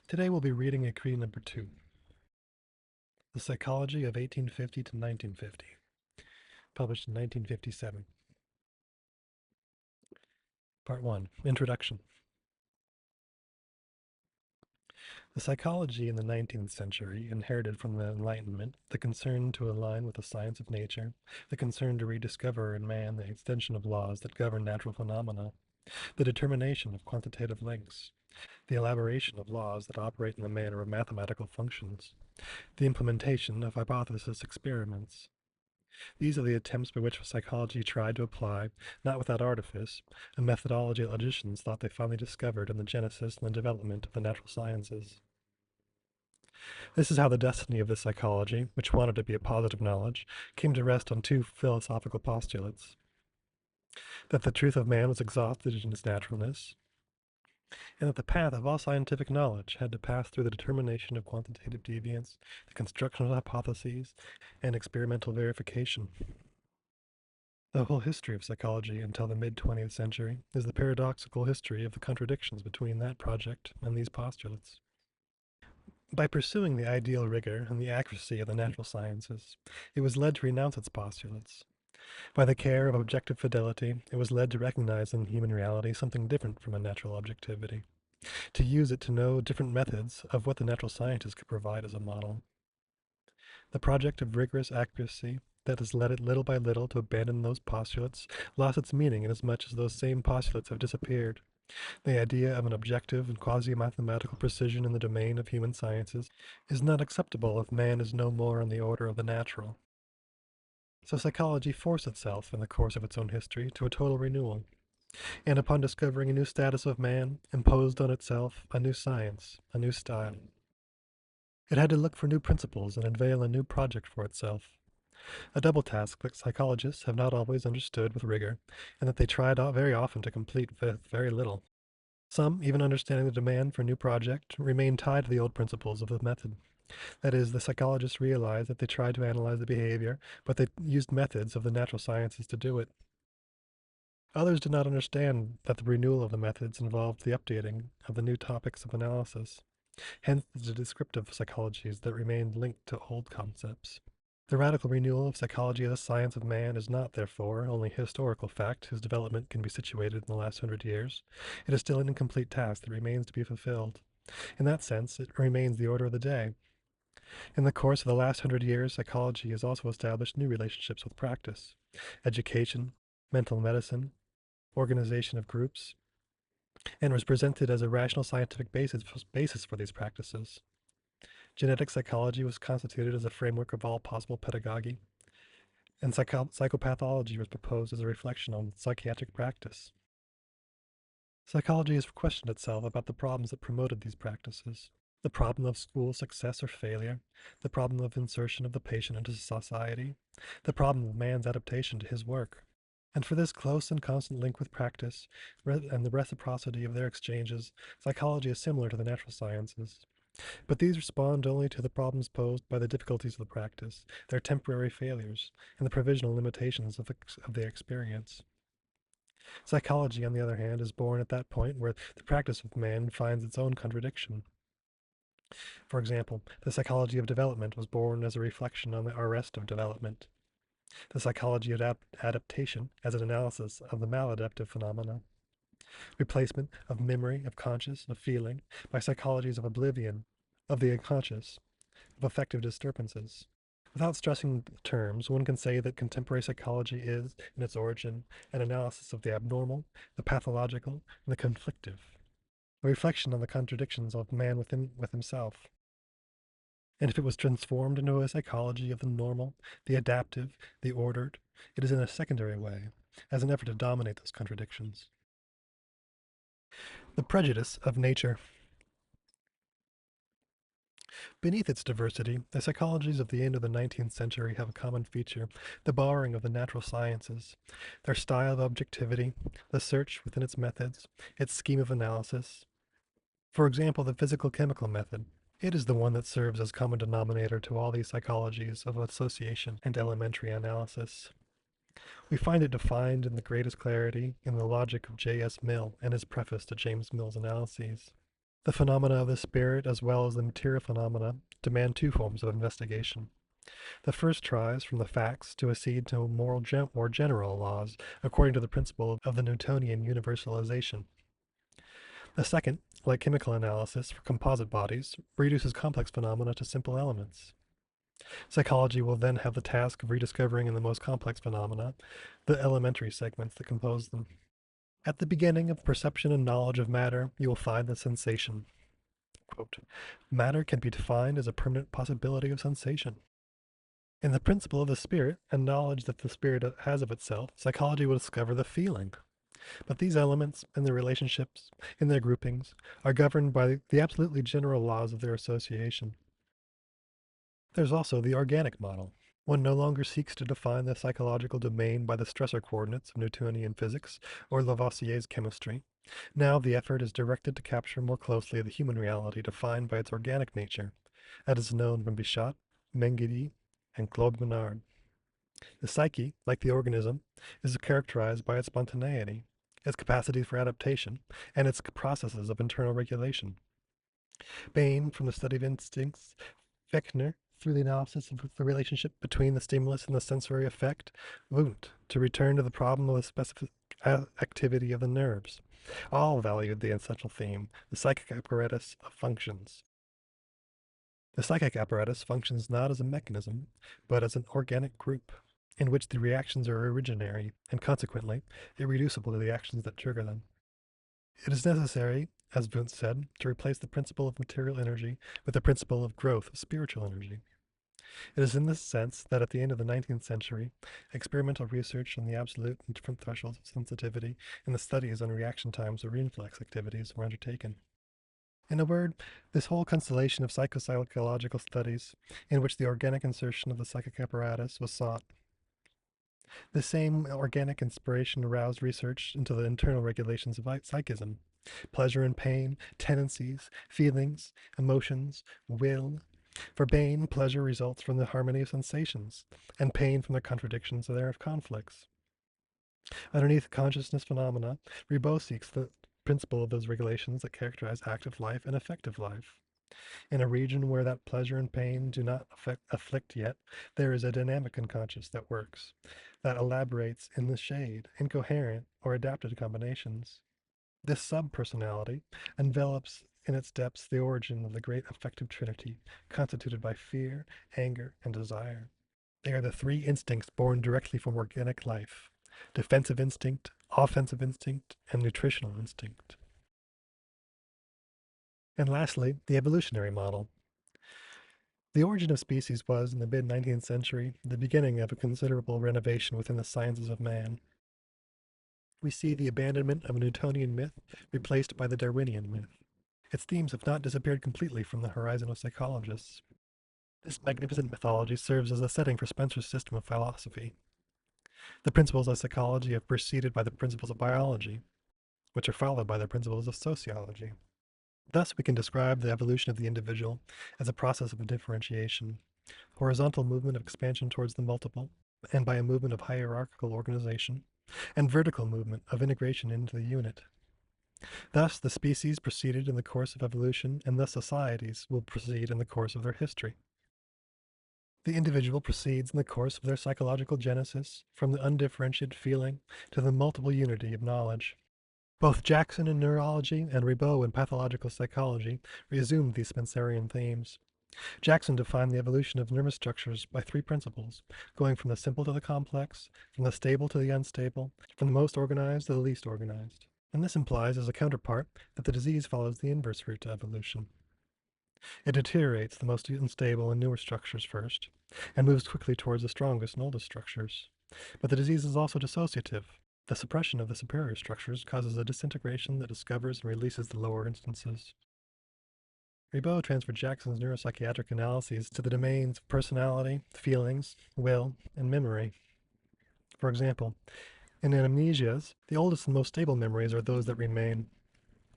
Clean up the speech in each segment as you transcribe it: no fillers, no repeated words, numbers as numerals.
Today we'll be reading Decree number 2, The Psychology of 1850 to 1950, published in 1957. Part 1, Introduction. The psychology in the 19th century inherited from the Enlightenment the concern to align with the science of nature, the concern to rediscover in man the extension of laws that govern natural phenomena, the determination of quantitative links, the elaboration of laws that operate in the manner of mathematical functions, the implementation of hypothesis experiments. These are the attempts by which psychology tried to apply, not without artifice, a methodology that logicians thought they finally discovered in the genesis and the development of the natural sciences. This is how the destiny of this psychology, which wanted to be a positive knowledge, came to rest on two philosophical postulates: that the truth of man was exhausted in its naturalness, and that the path of all scientific knowledge had to pass through the determination of quantitative deviance, the construction of hypotheses, and experimental verification. The whole history of psychology until the mid-20th century is the paradoxical history of the contradictions between that project and these postulates. By pursuing the ideal rigor and the accuracy of the natural sciences, it was led to renounce its postulates. By the care of objective fidelity, it was led to recognize in human reality something different from a natural objectivity, to use it to know different methods of what the natural scientists could provide as a model. The project of rigorous accuracy that has led it little by little to abandon those postulates lost its meaning inasmuch as those same postulates have disappeared. The idea of an objective and quasi-mathematical precision in the domain of human sciences is not acceptable if man is no more in the order of the natural. So psychology forced itself, in the course of its own history, to a total renewal, and upon discovering a new status of man, imposed on itself a new science, a new style. It had to look for new principles and unveil a new project for itself. A double task that psychologists have not always understood with rigor, and that they tried out very often to complete with very little. Some, even understanding the demand for a new project, remain tied to the old principles of the method. That is, the psychologists realized that they tried to analyze the behavior, but they used methods of the natural sciences to do it. Others did not understand that the renewal of the methods involved the updating of the new topics of analysis, hence the descriptive psychologies that remained linked to old concepts. The radical renewal of psychology as a science of man is not, therefore, only a historical fact whose development can be situated in the last 100 years. It is still an incomplete task that remains to be fulfilled. In that sense, it remains the order of the day. In the course of the last 100 years, psychology has also established new relationships with practice, education, mental medicine, organization of groups, and was presented as a rational scientific basis for these practices. Genetic psychology was constituted as a framework of all possible pedagogy, and psychopathology was proposed as a reflection on psychiatric practice. Psychology has questioned itself about the problems that promoted these practices: the problem of school success or failure, the problem of insertion of the patient into society, the problem of man's adaptation to his work. And for this close and constant link with practice and the reciprocity of their exchanges, psychology is similar to the natural sciences. But these respond only to the problems posed by the difficulties of the practice, their temporary failures, and the provisional limitations of their experience. Psychology, on the other hand, is born at that point where the practice of man finds its own contradiction. For example, the psychology of development was born as a reflection on the arrest of development, the psychology of adaptation as an analysis of the maladaptive phenomena, replacement of memory, of conscious, of feeling, by psychologies of oblivion, of the unconscious, of affective disturbances. Without stressing the terms, one can say that contemporary psychology is, in its origin, an analysis of the abnormal, the pathological, and the conflictive, a reflection on the contradictions of man with himself. And if it was transformed into a psychology of the normal, the adaptive, the ordered, it is in a secondary way, as an effort to dominate those contradictions. The prejudice of nature. Beneath its diversity, the psychologies of the end of the 19th century have a common feature: the borrowing of the natural sciences, their style of objectivity, the search within its methods, its scheme of analysis. For example, the physical-chemical method. It is the one that serves as common denominator to all these psychologies of association and elementary analysis. We find it defined in the greatest clarity in the logic of J.S. Mill and his preface to James Mill's analyses. The phenomena of the spirit, as well as the material phenomena, demand two forms of investigation. The first tries, from the facts, to accede to more general laws, according to the principle of the Newtonian universalization. The second, like chemical analysis for composite bodies, reduces complex phenomena to simple elements. Psychology will then have the task of rediscovering in the most complex phenomena the elementary segments that compose them. At the beginning of perception and knowledge of matter, you will find the sensation. Quote, matter can be defined as a permanent possibility of sensation. In the principle of the spirit and knowledge that the spirit has of itself, psychology will discover the feeling. But these elements, in their relationships, in their groupings, are governed by the absolutely general laws of their association. There's also the organic model. One no longer seeks to define the psychological domain by the stressor coordinates of Newtonian physics or Lavoisier's chemistry. Now the effort is directed to capture more closely the human reality defined by its organic nature, as is known from Bichat, Mengele, and Claude Bernard. The psyche, like the organism, is characterized by its spontaneity, its capacity for adaptation, and its processes of internal regulation. Bain, from the study of instincts, Fechner, through the analysis of the relationship between the stimulus and the sensory effect, Wundt, to return to the problem of the specific activity of the nerves, all valued the essential theme, the psychic apparatus of functions. The psychic apparatus functions not as a mechanism, but as an organic group, in which the reactions are originary and consequently irreducible to the actions that trigger them. It is necessary, as Wundt said, to replace the principle of material energy with the principle of growth of spiritual energy. It is in this sense that at the end of the 19th century, experimental research on the absolute and different thresholds of sensitivity and the studies on reaction times of reflex activities were undertaken. In a word, this whole constellation of psychopsychological studies, in which the organic insertion of the psychic apparatus was sought. The same organic inspiration aroused research into the internal regulations of psychism, pleasure and pain, tendencies, feelings, emotions, will. For Bain, pleasure results from the harmony of sensations, and pain from the contradictions of their conflicts. Underneath consciousness phenomena, Ribot seeks the principle of those regulations that characterize active life and affective life. In a region where that pleasure and pain do not afflict yet, there is a dynamic unconscious that works, that elaborates in the shade, incoherent or adapted combinations. This sub-personality envelops in its depths the origin of the great affective trinity, constituted by fear, anger, and desire. They are the three instincts born directly from organic life: defensive instinct, offensive instinct, and nutritional instinct. And lastly, the evolutionary model. The origin of species was, in the mid-19th century, the beginning of a considerable renovation within the sciences of man. We see the abandonment of a Newtonian myth replaced by the Darwinian myth. Its themes have not disappeared completely from the horizon of psychologists. This magnificent mythology serves as a setting for Spencer's system of philosophy. The principles of psychology are preceded by the principles of biology, which are followed by the principles of sociology. Thus, we can describe the evolution of the individual as a process of differentiation, horizontal movement of expansion towards the multiple, and by a movement of hierarchical organization, and vertical movement of integration into the unit. Thus, the species proceeded in the course of evolution, and thus societies will proceed in the course of their history. The individual proceeds in the course of their psychological genesis from the undifferentiated feeling to the multiple unity of knowledge. Both Jackson in neurology and Ribot in pathological psychology resumed these Spencerian themes. Jackson defined the evolution of nervous structures by three principles, going from the simple to the complex, from the stable to the unstable, from the most organized to the least organized. And this implies, as a counterpart, that the disease follows the inverse route to evolution. It deteriorates the most unstable and newer structures first, and moves quickly towards the strongest and oldest structures. But the disease is also dissociative. The suppression of the superior structures causes a disintegration that discovers and releases the lower instances. Ribot transferred Jackson's neuropsychiatric analyses to the domains of personality, feelings, will, and memory. For example, in amnesias, the oldest and most stable memories are those that remain,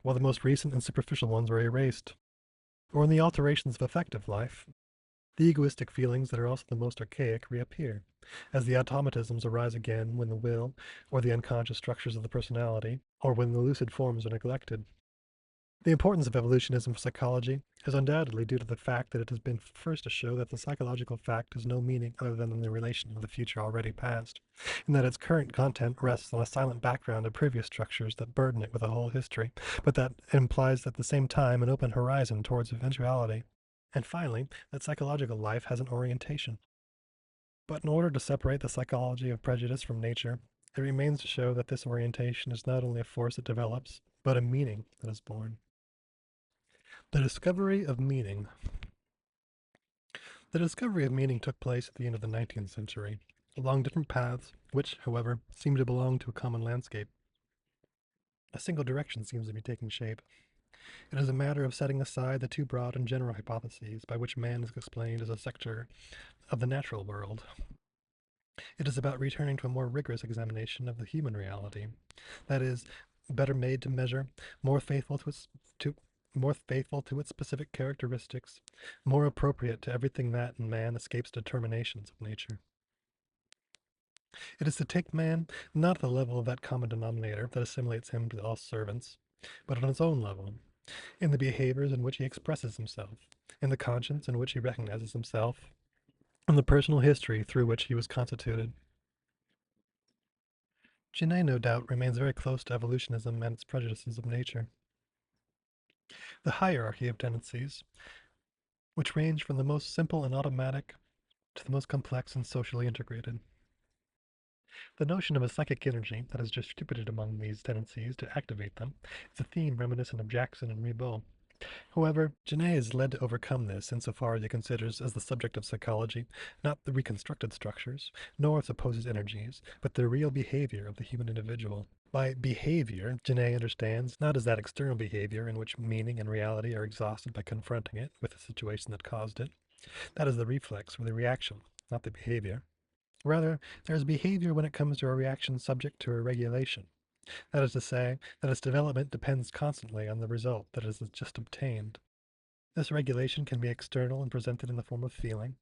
while the most recent and superficial ones are erased. Or in the alterations of affective life, the egoistic feelings that are also the most archaic reappear, as the automatisms arise again when the will, or the unconscious structures of the personality, or when the lucid forms are neglected. The importance of evolutionism for psychology is undoubtedly due to the fact that it has been first to show that the psychological fact has no meaning other than in the relation of the future already past, and that its current content rests on a silent background of previous structures that burden it with a whole history, but that it implies at the same time an open horizon towards eventuality. And finally, that psychological life has an orientation. But in order to separate the psychology of prejudice from nature, it remains to show that this orientation is not only a force that develops, but a meaning that is born. The discovery of meaning. The discovery of meaning took place at the end of the 19th century, along different paths, which, however, seem to belong to a common landscape. A single direction seems to be taking shape. It is a matter of setting aside the too broad and general hypotheses by which man is explained as a sector of the natural world. It is about returning to a more rigorous examination of the human reality, that is, better made to measure, more faithful to more faithful to its specific characteristics, more appropriate to everything that in man escapes determinations of nature. It is to take man not at the level of that common denominator that assimilates him to all servants, but on his own level, in the behaviors in which he expresses himself, in the conscience in which he recognizes himself, in the personal history through which he was constituted. Genet, no doubt, remains very close to evolutionism and its prejudices of nature. The hierarchy of tendencies, which range from the most simple and automatic to the most complex and socially integrated. The notion of a psychic energy that is distributed among these tendencies to activate them is a theme reminiscent of Jackson and Ribot. However, Genet is led to overcome this insofar as he considers as the subject of psychology not the reconstructed structures, nor its supposed energies, but the real behavior of the human individual. By behavior, Genet understands not as that external behavior in which meaning and reality are exhausted by confronting it with the situation that caused it. That is the reflex or the reaction, not the behavior. Rather, there is behavior when it comes to a reaction subject to a regulation. That is to say, that its development depends constantly on the result that is just obtained. This regulation can be external and presented in the form of feeling,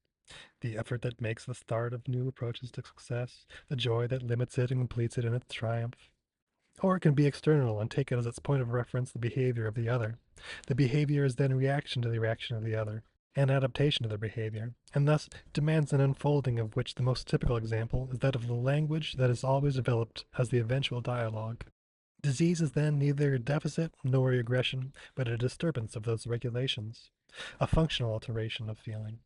the effort that makes the start of new approaches to success, the joy that limits it and completes it in its triumph. Or it can be external and take it as its point of reference the behavior of the other. The behavior is then a reaction to the reaction of the other, an adaptation to their behavior, and thus demands an unfolding of which the most typical example is that of the language that is always developed as the eventual dialogue. Disease is then neither a deficit nor a regression, but a disturbance of those regulations, a functional alteration of feeling.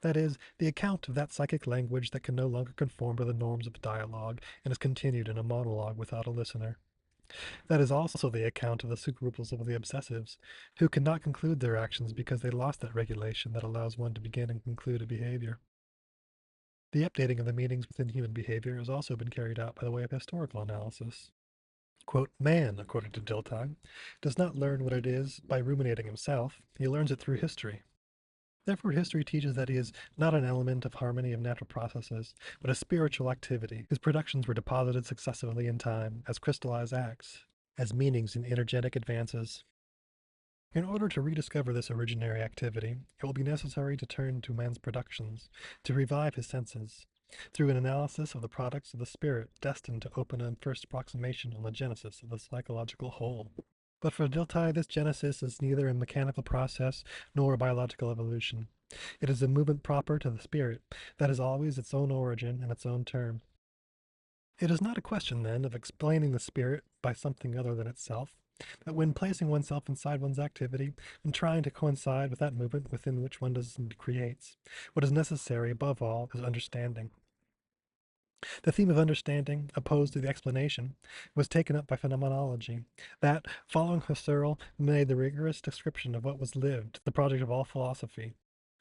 That is, the account of that psychic language that can no longer conform to the norms of dialogue and is continued in a monologue without a listener. That is also the account of the scruples of the obsessives, who cannot conclude their actions because they lost that regulation that allows one to begin and conclude a behavior. The updating of the meanings within human behavior has also been carried out by the way of historical analysis. Quote, man, according to Dilthey, does not learn what it is by ruminating himself, he learns it through history. Therefore, history teaches that he is not an element of harmony of natural processes, but a spiritual activity whose productions were deposited successively in time as crystallized acts, as meanings in energetic advances. In order to rediscover this originary activity, it will be necessary to turn to man's productions, to revive his senses, through an analysis of the products of the spirit destined to open a first approximation on the genesis of the psychological whole. But for Dilthey, this genesis is neither a mechanical process nor a biological evolution. It is a movement proper to the spirit that is always its own origin and its own term. It is not a question, then, of explaining the spirit by something other than itself, but when placing oneself inside one's activity and trying to coincide with that movement within which one does and creates, what is necessary above all is understanding. The theme of understanding, opposed to the explanation, was taken up by phenomenology, that, following Husserl, made the rigorous description of what was lived the project of all philosophy.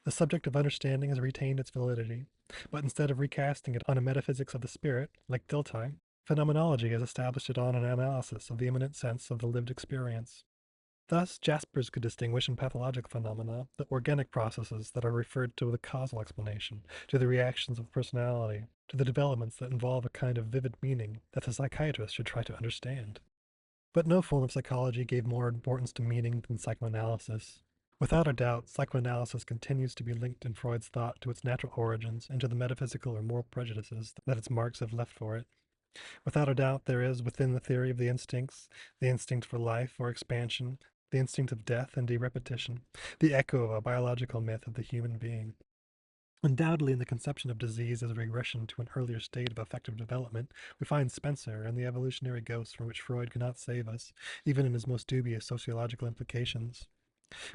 The subject of understanding has retained its validity, but instead of recasting it on a metaphysics of the spirit, like Dilthey, phenomenology has established it on an analysis of the immanent sense of the lived experience. Thus, Jaspers could distinguish in pathological phenomena the organic processes that are referred to the causal explanation, to the reactions of personality, to the developments that involve a kind of vivid meaning that the psychiatrist should try to understand. But no form of psychology gave more importance to meaning than psychoanalysis. Without a doubt, psychoanalysis continues to be linked in Freud's thought to its natural origins and to the metaphysical or moral prejudices that its marks have left for it. Without a doubt, there is, within the theory of the instincts, the instinct for life or expansion, the instinct of death and de-repetition, the echo of a biological myth of the human being. Undoubtedly, in the conception of disease as a regression to an earlier state of effective development, we find Spencer and the evolutionary ghost from which Freud could not save us, even in his most dubious sociological implications.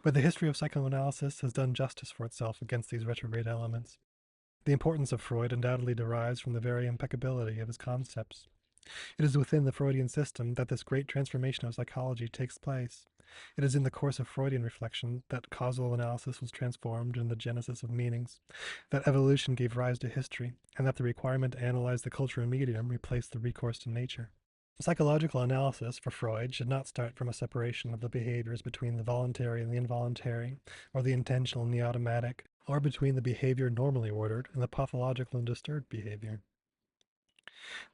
But the history of psychoanalysis has done justice for itself against these retrograde elements. The importance of Freud undoubtedly derives from the very impeccability of his concepts. It is within the Freudian system that this great transformation of psychology takes place. It is in the course of Freudian reflection that causal analysis was transformed in the genesis of meanings, that evolution gave rise to history, and that the requirement to analyze the cultural medium replaced the recourse to nature. Psychological analysis for Freud should not start from a separation of the behaviors between the voluntary and the involuntary, or the intentional and the automatic, or between the behavior normally ordered and the pathological and disturbed behavior.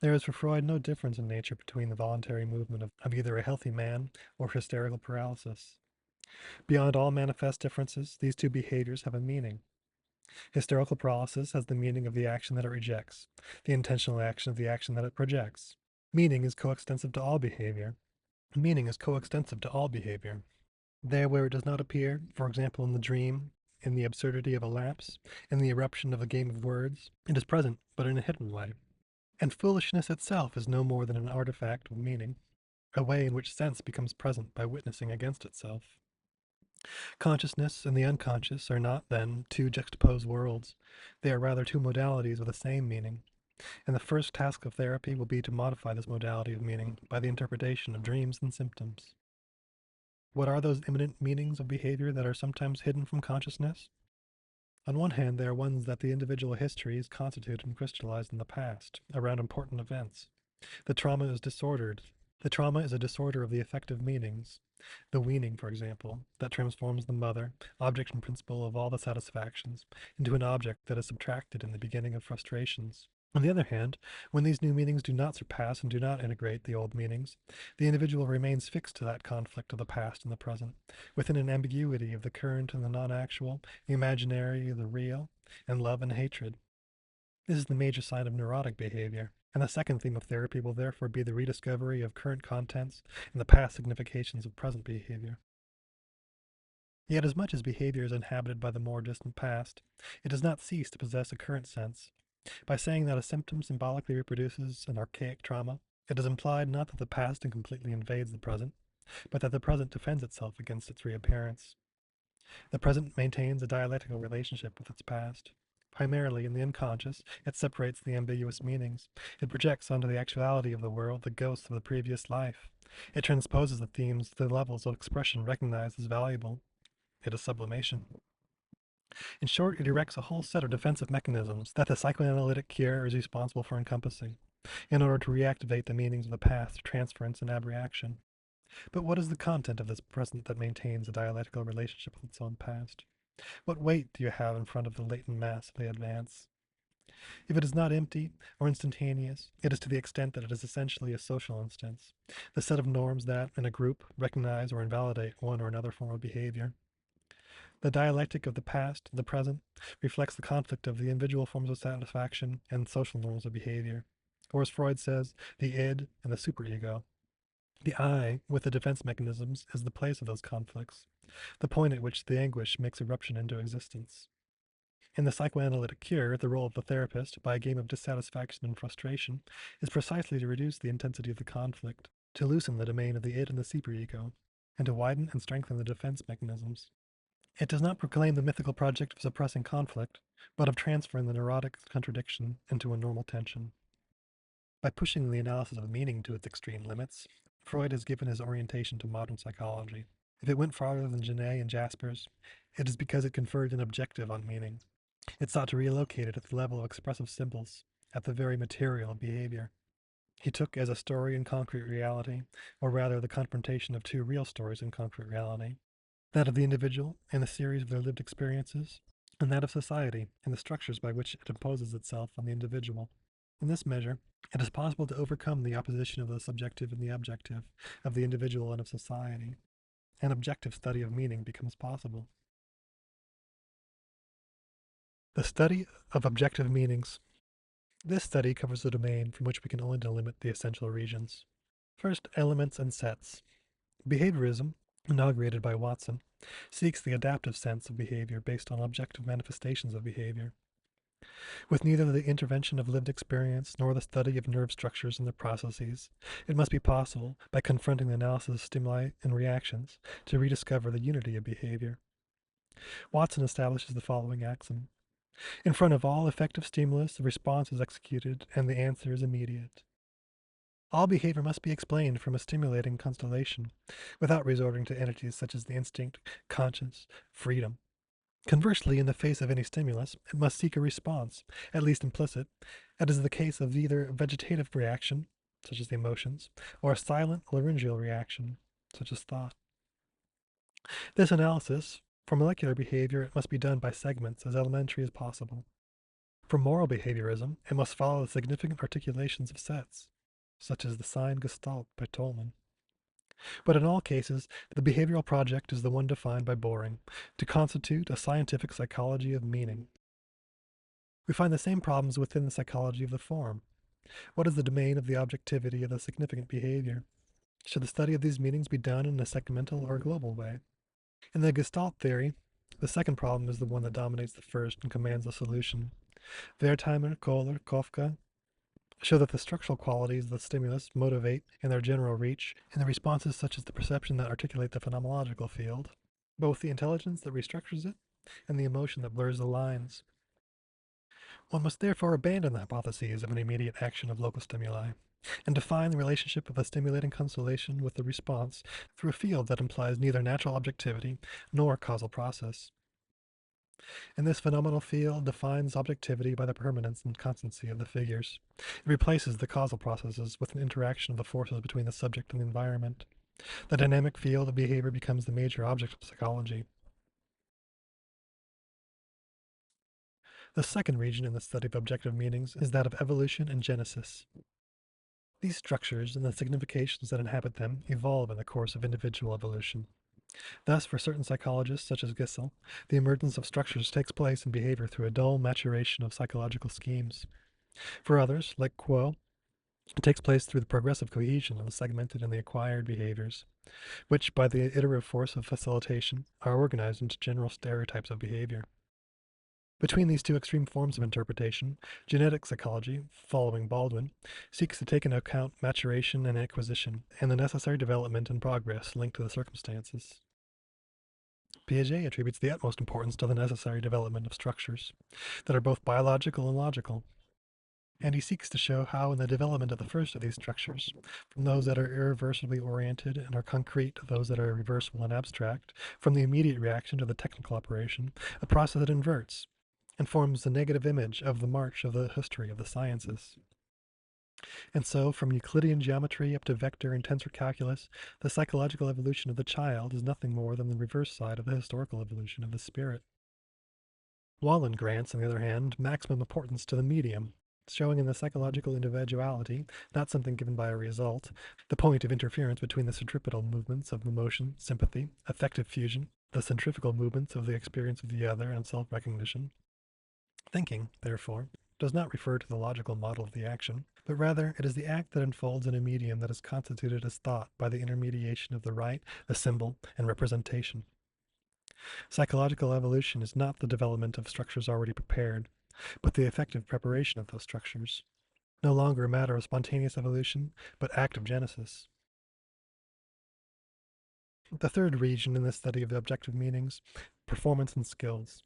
There is for Freud no difference in nature between the voluntary movement of either a healthy man or hysterical paralysis. Beyond all manifest differences, these two behaviors have a meaning. Hysterical paralysis has the meaning of the action that it rejects, the intentional action of the action that it projects. Meaning is coextensive to all behavior. Meaning is coextensive to all behavior. There where it does not appear, for example in the dream, in the absurdity of a lapse, in the eruption of a game of words, it is present, but in a hidden way. And foolishness itself is no more than an artifact of meaning, a way in which sense becomes present by witnessing against itself. Consciousness and the unconscious are not, then, two juxtaposed worlds. They are rather two modalities with the same meaning. And the first task of therapy will be to modify this modality of meaning by the interpretation of dreams and symptoms. What are those immanent meanings of behavior that are sometimes hidden from consciousness? On one hand, they are ones that the individual history is constituted and crystallized in the past, around important events. The trauma is disordered. The trauma is a disorder of the affective meanings. The weaning, for example, that transforms the mother, object and principle of all the satisfactions, into an object that is subtracted in the beginning of frustrations. On the other hand, when these new meanings do not surpass and do not integrate the old meanings, the individual remains fixed to that conflict of the past and the present, within an ambiguity of the current and the non-actual, the imaginary, the real, and love and hatred. This is the major sign of neurotic behavior, and the second theme of therapy will therefore be the rediscovery of current contents and the past significations of present behavior. Yet as much as behavior is inhabited by the more distant past, it does not cease to possess a current sense. By saying that a symptom symbolically reproduces an archaic trauma, it is implied not that the past completely invades the present, but that the present defends itself against its reappearance. The present maintains a dialectical relationship with its past. Primarily in the unconscious, it separates the ambiguous meanings. It projects onto the actuality of the world the ghosts of the previous life. It transposes the themes to the levels of expression recognized as valuable. It is sublimation. In short, it erects a whole set of defensive mechanisms that the psychoanalytic cure is responsible for encompassing, in order to reactivate the meanings of the past through transference and abreaction. But what is the content of this present that maintains a dialectical relationship with its own past? What weight do you have in front of the latent mass of the advance? If it is not empty or instantaneous, it is to the extent that it is essentially a social instance, the set of norms that, in a group, recognize or invalidate one or another form of behavior. The dialectic of the past, the present, reflects the conflict of the individual forms of satisfaction and social norms of behavior. Or as Freud says, the id and the superego. The I, with the defense mechanisms, is the place of those conflicts, the point at which the anguish makes eruption into existence. In the psychoanalytic cure, the role of the therapist, by a game of dissatisfaction and frustration, is precisely to reduce the intensity of the conflict, to loosen the domain of the id and the superego, and to widen and strengthen the defense mechanisms. It does not proclaim the mythical project of suppressing conflict, but of transferring the neurotic contradiction into a normal tension. By pushing the analysis of meaning to its extreme limits, Freud has given his orientation to modern psychology. If it went farther than Genet and Jaspers, it is because it conferred an objective on meaning. It sought to relocate it at the level of expressive symbols, at the very material of behavior. He took as a story in concrete reality, or rather the confrontation of two real stories in concrete reality, that of the individual in the series of their lived experiences, and that of society in the structures by which it imposes itself on the individual. In this measure, it is possible to overcome the opposition of the subjective and the objective, of the individual and of society. An objective study of meaning becomes possible. The study of objective meanings. This study covers a domain from which we can only delimit the essential regions. First, elements and sets. Behaviorism inaugurated by Watson, seeks the adaptive sense of behavior based on objective manifestations of behavior. With neither the intervention of lived experience nor the study of nerve structures and their processes, it must be possible, by confronting the analysis of stimuli and reactions, to rediscover the unity of behavior. Watson establishes the following axiom. In front of all effective stimulus, the response is executed and the answer is immediate. All behavior must be explained from a stimulating constellation, without resorting to entities such as the instinct, conscience, freedom. Conversely, in the face of any stimulus, it must seek a response, at least implicit, as is the case of either vegetative reaction, such as the emotions, or a silent laryngeal reaction, such as thought. This analysis, for molecular behavior, it must be done by segments as elementary as possible. For moral behaviorism, it must follow the significant articulations of sets, such as the sign Gestalt by Tolman. But in all cases, the behavioral project is the one defined by Boring, to constitute a scientific psychology of meaning. We find the same problems within the psychology of the form. What is the domain of the objectivity of the significant behavior? Should the study of these meanings be done in a segmental or a global way? In the Gestalt theory, the second problem is the one that dominates the first and commands the solution. Wertheimer, Kohler, Kafka show that the structural qualities of the stimulus motivate, in their general reach, in the responses such as the perception that articulate the phenomenological field, both the intelligence that restructures it and the emotion that blurs the lines. One must therefore abandon the hypotheses of an immediate action of local stimuli, and define the relationship of a stimulating constellation with the response through a field that implies neither natural objectivity nor causal process. And this phenomenal field defines objectivity by the permanence and constancy of the figures. It replaces the causal processes with an interaction of the forces between the subject and the environment. The dynamic field of behavior becomes the major object of psychology. The second region in the study of objective meanings is that of evolution and genesis. These structures and the significations that inhabit them evolve in the course of individual evolution. Thus, for certain psychologists, such as Gissel, the emergence of structures takes place in behavior through a dull maturation of psychological schemes. For others, like Quo, it takes place through the progressive cohesion of the segmented and the acquired behaviors, which, by the iterative force of facilitation, are organized into general stereotypes of behavior. Between these two extreme forms of interpretation, genetic psychology, following Baldwin, seeks to take into account maturation and acquisition, and the necessary development and progress linked to the circumstances. Piaget attributes the utmost importance to the necessary development of structures that are both biological and logical, and he seeks to show how in the development of the first of these structures, from those that are irreversibly oriented and are concrete to those that are reversible and abstract, from the immediate reaction to the technical operation, a process that inverts and forms the negative image of the march of the history of the sciences. And so, from Euclidean geometry up to vector and tensor calculus, the psychological evolution of the child is nothing more than the reverse side of the historical evolution of the spirit. Wallen grants, on the other hand, maximum importance to the medium, showing in the psychological individuality, not something given by a result, the point of interference between the centripetal movements of emotion, sympathy, affective fusion, the centrifugal movements of the experience of the other and self-recognition. Thinking, therefore, does not refer to the logical model of the action, but rather it is the act that unfolds in a medium that is constituted as thought by the intermediation of the right, the symbol, and representation. Psychological evolution is not the development of structures already prepared, but the effective preparation of those structures. No longer a matter of spontaneous evolution, but active genesis. The third region in the study of the objective meanings, performance and skills.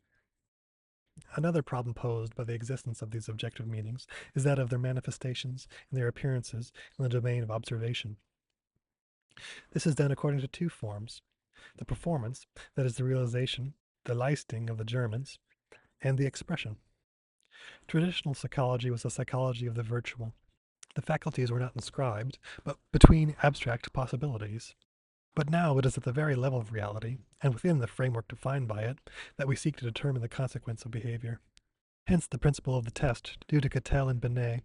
Another problem posed by the existence of these objective meanings is that of their manifestations and their appearances in the domain of observation. This is done according to two forms: the performance, that is the realization, the Leistung of the Germans, and the expression. Traditional psychology was a psychology of the virtual. The faculties were not inscribed, but between abstract possibilities. But now it is at the very level of reality, and within the framework defined by it, that we seek to determine the consequence of behavior. Hence the principle of the test, due to Cattell and Binet,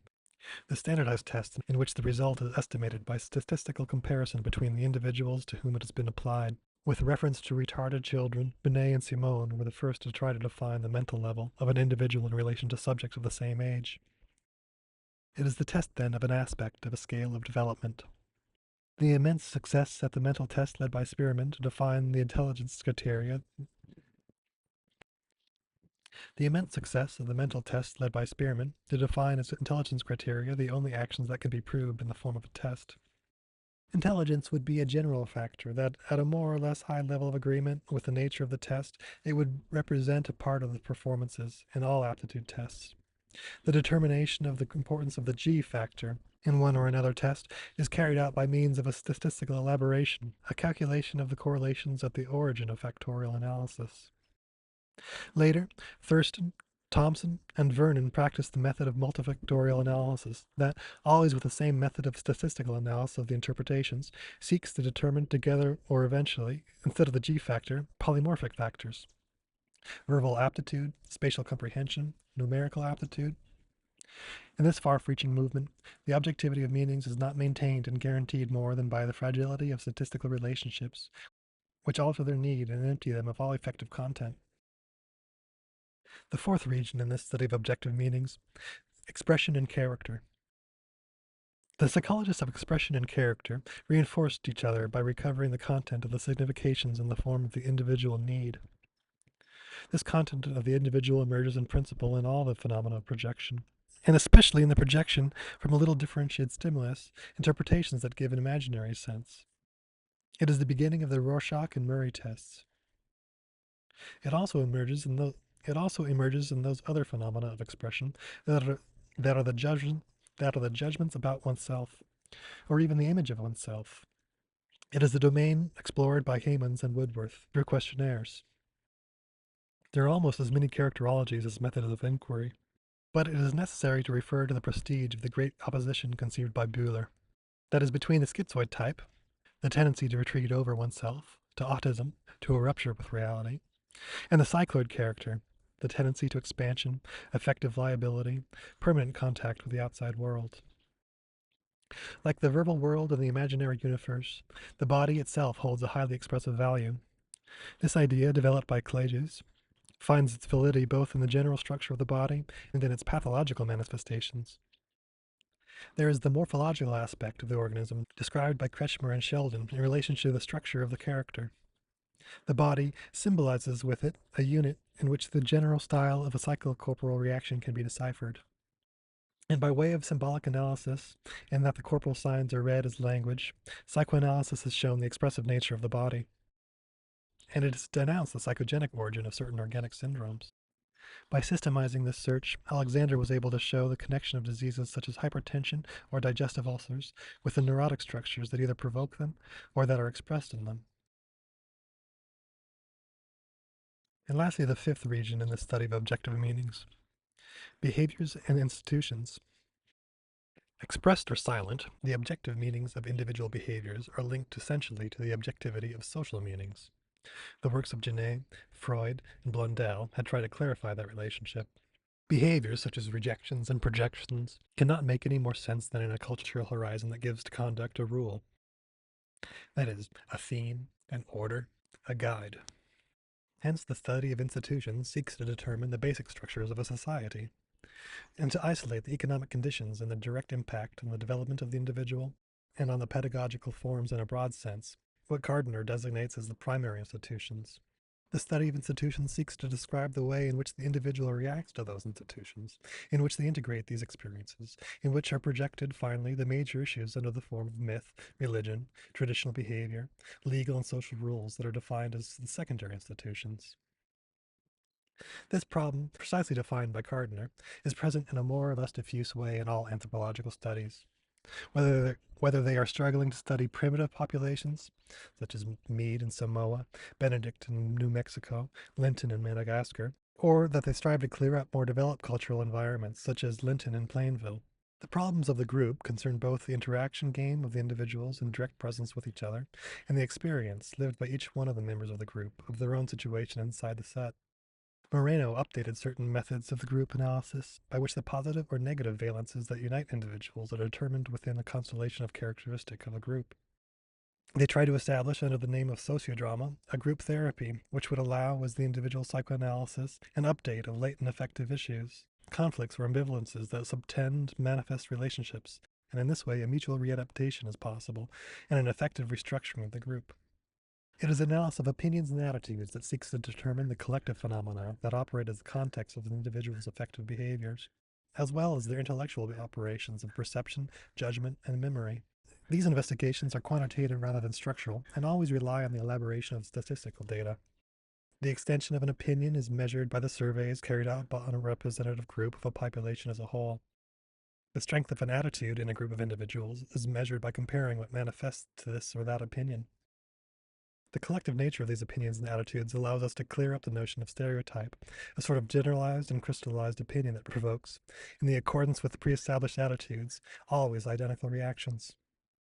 the standardized test in which the result is estimated by statistical comparison between the individuals to whom it has been applied. With reference to retarded children, Binet and Simon were the first to try to define the mental level of an individual in relation to subjects of the same age. It is the test, then, of an aspect of a scale of development. The immense success at the mental test led by Spearman to define the intelligence criteria. The immense success of the mental test led by Spearman to define as intelligence criteria the only actions that can be proved in the form of a test. Intelligence would be a general factor that, at a more or less high level of agreement with the nature of the test, it would represent a part of the performances in all aptitude tests. The determination of the importance of the G factor in one or another test is carried out by means of a statistical elaboration, a calculation of the correlations at the origin of factorial analysis. Later, Thurston, Thomson, and Vernon practiced the method of multifactorial analysis that, always with the same method of statistical analysis of the interpretations, seeks to determine together or eventually, instead of the G factor, polymorphic factors. Verbal aptitude, spatial comprehension, numerical aptitude. In this far-reaching movement, the objectivity of meanings is not maintained and guaranteed more than by the fragility of statistical relationships, which alter their need and empty them of all effective content. The fourth region in this study of objective meanings, expression and character. The psychologists of expression and character reinforced each other by recovering the content of the significations in the form of the individual need. This content of the individual emerges in principle in all the phenomena of projection, and especially in the projection from a little differentiated stimulus, interpretations that give an imaginary sense. It is the beginning of the Rorschach and Murray tests. It also emerges in those other phenomena of expression that are the judgments about oneself, or even the image of oneself. It is the domain explored by Heymans and Woodworth through questionnaires. There are almost as many characterologies as methods of inquiry, but it is necessary to refer to the prestige of the great opposition conceived by Buhler. That is between the schizoid type, the tendency to retreat over oneself, to autism, to a rupture with reality, and the cycloid character, the tendency to expansion, affective liability, permanent contact with the outside world. Like the verbal world and the imaginary universe, the body itself holds a highly expressive value. This idea, developed by Klages, finds its validity both in the general structure of the body and in its pathological manifestations. There is the morphological aspect of the organism described by Kretschmer and Sheldon in relation to the structure of the character. The body symbolizes with it a unit in which the general style of a psychocorporal reaction can be deciphered. And by way of symbolic analysis, and that the corporal signs are read as language, psychoanalysis has shown the expressive nature of the body. And it has denounced the psychogenic origin of certain organic syndromes. By systemizing this search, Alexander was able to show the connection of diseases such as hypertension or digestive ulcers with the neurotic structures that either provoke them or that are expressed in them. And lastly, the fifth region in the study of objective meanings, behaviors and institutions. Expressed or silent, the objective meanings of individual behaviors are linked essentially to the objectivity of social meanings. The works of Genet, Freud, and Blondel had tried to clarify that relationship. Behaviors, such as rejections and projections, cannot make any more sense than in a cultural horizon that gives to conduct a rule. That is, a theme, an order, a guide. Hence, the study of institutions seeks to determine the basic structures of a society, and to isolate the economic conditions and the direct impact on the development of the individual, and on the pedagogical forms in a broad sense, what Gardner designates as the primary institutions. The study of institutions seeks to describe the way in which the individual reacts to those institutions, in which they integrate these experiences, in which are projected, finally, the major issues under the form of myth, religion, traditional behavior, legal and social rules that are defined as the secondary institutions. This problem, precisely defined by Gardner, is present in a more or less diffuse way in all anthropological studies. Whether they are struggling to study primitive populations, such as Meade in Samoa, Benedict in New Mexico, Linton in Madagascar, or that they strive to clear up more developed cultural environments, such as Linton in Plainville. The problems of the group concern both the interaction game of the individuals in direct presence with each other, and the experience lived by each one of the members of the group of their own situation inside the set. Moreno updated certain methods of the group analysis by which the positive or negative valences that unite individuals are determined within a constellation of characteristic of a group. They try to establish under the name of sociodrama a group therapy which would allow as the individual psychoanalysis an update of latent affective issues, conflicts or ambivalences that subtend manifest relationships, and in this way, a mutual readaptation is possible and an effective restructuring of the group. It is analysis of opinions and attitudes that seeks to determine the collective phenomena that operate as the context of an individual's affective behaviors, as well as their intellectual operations of perception, judgment, and memory. These investigations are quantitative rather than structural and always rely on the elaboration of statistical data. The extension of an opinion is measured by the surveys carried out on a representative group of a population as a whole. The strength of an attitude in a group of individuals is measured by comparing what manifests to this or that opinion. The collective nature of these opinions and attitudes allows us to clear up the notion of stereotype, a sort of generalized and crystallized opinion that provokes, in the accordance with pre-established attitudes, always identical reactions.